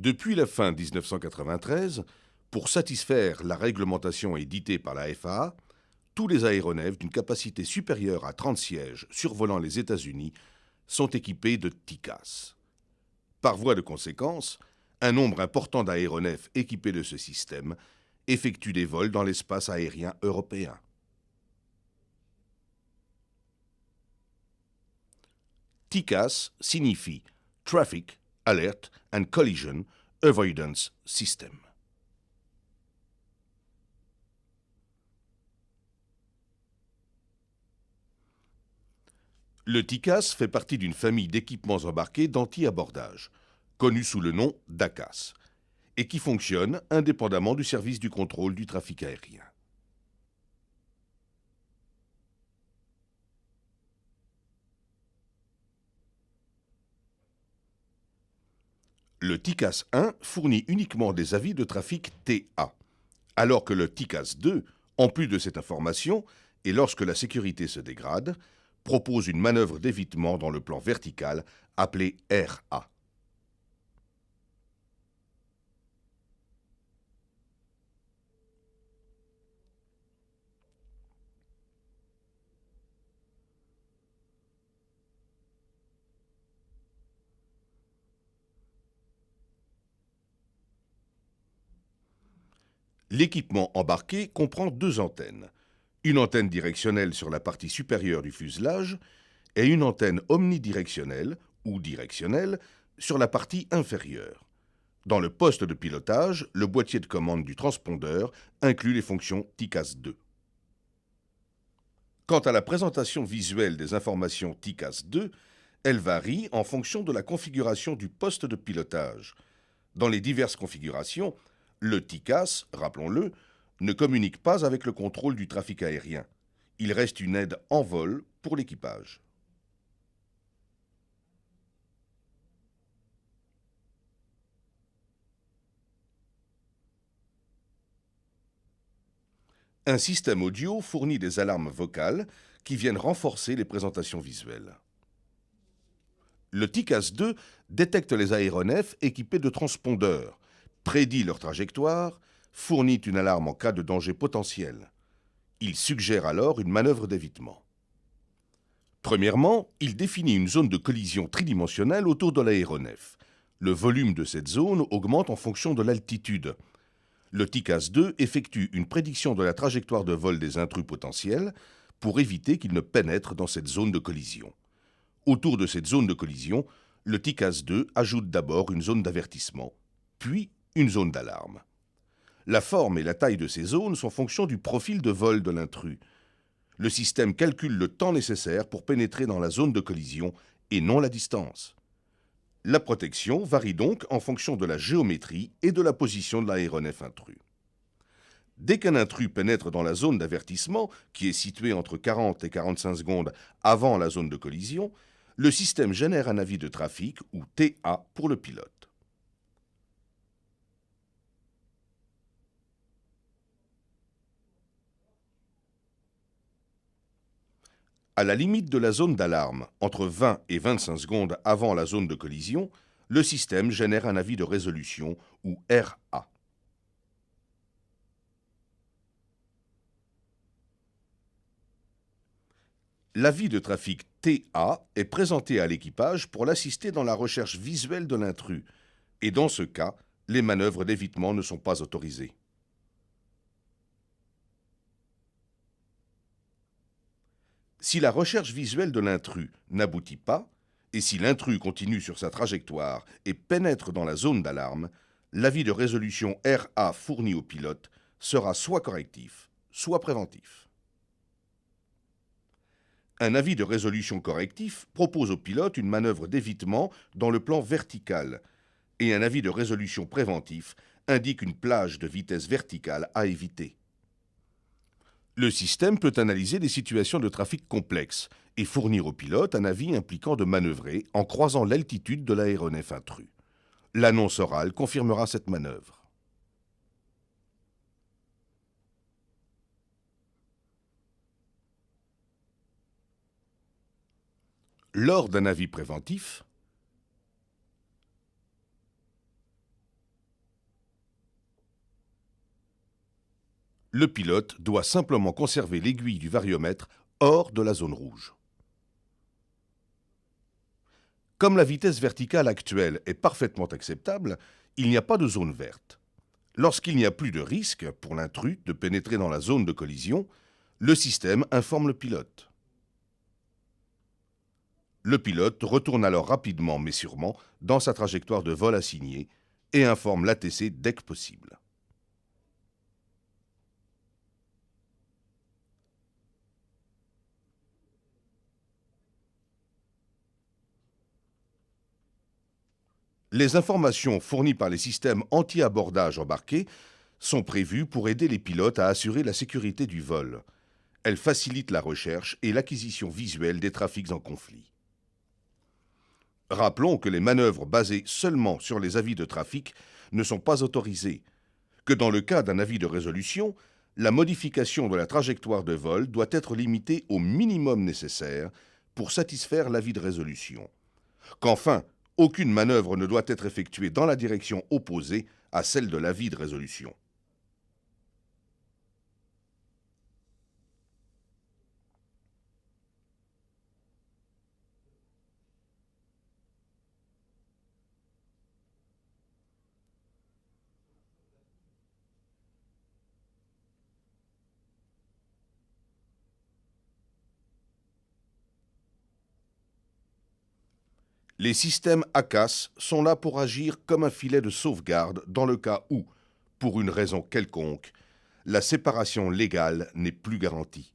Depuis la fin 1993, pour satisfaire la réglementation éditée par la FAA, tous les aéronefs d'une capacité supérieure à 30 sièges survolant les États-Unis sont équipés de TICAS. Par voie de conséquence, un nombre important d'aéronefs équipés de ce système effectuent des vols dans l'espace aérien européen. TICAS signifie Traffic, Alert and Collision Avoidance System. Le TICAS fait partie d'une famille d'équipements embarqués d'anti-abordage, connue sous le nom d'ACAS, et qui fonctionne indépendamment du service du contrôle du trafic aérien. Le TICAS 1 fournit uniquement des avis de trafic TA, alors que le TICAS 2, en plus de cette information, et lorsque la sécurité se dégrade, propose une manœuvre d'évitement dans le plan vertical appelée RA. L'équipement embarqué comprend deux antennes, une antenne directionnelle sur la partie supérieure du fuselage et une antenne omnidirectionnelle ou directionnelle sur la partie inférieure. Dans le poste de pilotage, le boîtier de commande du transpondeur inclut les fonctions TICAS 2. Quant à la présentation visuelle des informations TICAS 2, elle varie en fonction de la configuration du poste de pilotage. Dans les diverses configurations, le TICAS, rappelons-le, ne communique pas avec le contrôle du trafic aérien. Il reste une aide en vol pour l'équipage. Un système audio fournit des alarmes vocales qui viennent renforcer les présentations visuelles. Le TICAS 2 détecte les aéronefs équipés de transpondeurs, prédit leur trajectoire, fournit une alarme en cas de danger potentiel. Il suggère alors une manœuvre d'évitement. Premièrement, il définit une zone de collision tridimensionnelle autour de l'aéronef. Le volume de cette zone augmente en fonction de l'altitude. Le TICAS 2 effectue une prédiction de la trajectoire de vol des intrus potentiels pour éviter qu'ils ne pénètrent dans cette zone de collision. Autour de cette zone de collision, le TICAS 2 ajoute d'abord une zone d'avertissement, puis une zone d'alarme. La forme et la taille de ces zones sont fonction du profil de vol de l'intrus. Le système calcule le temps nécessaire pour pénétrer dans la zone de collision et non la distance. La protection varie donc en fonction de la géométrie et de la position de l'aéronef intrus. Dès qu'un intrus pénètre dans la zone d'avertissement, qui est située entre 40 et 45 secondes avant la zone de collision, le système génère un avis de trafic, ou TA, pour le pilote. À la limite de la zone d'alarme, entre 20 et 25 secondes avant la zone de collision, le système génère un avis de résolution, ou RA. L'avis de trafic TA est présenté à l'équipage pour l'assister dans la recherche visuelle de l'intrus, et dans ce cas, les manœuvres d'évitement ne sont pas autorisées. Si la recherche visuelle de l'intrus n'aboutit pas, et si l'intrus continue sur sa trajectoire et pénètre dans la zone d'alarme, l'avis de résolution RA fourni au pilote sera soit correctif, soit préventif. Un avis de résolution correctif propose au pilote une manœuvre d'évitement dans le plan vertical, et un avis de résolution préventif indique une plage de vitesse verticale à éviter. Le système peut analyser des situations de trafic complexes et fournir au pilote un avis impliquant de manœuvrer en croisant l'altitude de l'aéronef intrus. L'annonce orale confirmera cette manœuvre. Lors d'un avis préventif, Le pilote doit simplement conserver l'aiguille du variomètre hors de la zone rouge. Comme la vitesse verticale actuelle est parfaitement acceptable, il n'y a pas de zone verte. Lorsqu'il n'y a plus de risque pour l'intrus de pénétrer dans la zone de collision, le système informe le pilote. Le pilote retourne alors rapidement mais sûrement dans sa trajectoire de vol assignée et informe l'ATC dès que possible. Les informations fournies par les systèmes anti-abordage embarqués sont prévues pour aider les pilotes à assurer la sécurité du vol. Elles facilitent la recherche et l'acquisition visuelle des trafics en conflit. Rappelons que les manœuvres basées seulement sur les avis de trafic ne sont pas autorisées, que dans le cas d'un avis de résolution, la modification de la trajectoire de vol doit être limitée au minimum nécessaire pour satisfaire l'avis de résolution, qu'enfin, aucune manœuvre ne doit être effectuée dans la direction opposée à celle de l'avis de résolution. Les systèmes ACAS sont là pour agir comme un filet de sauvegarde dans le cas où, pour une raison quelconque, la séparation légale n'est plus garantie.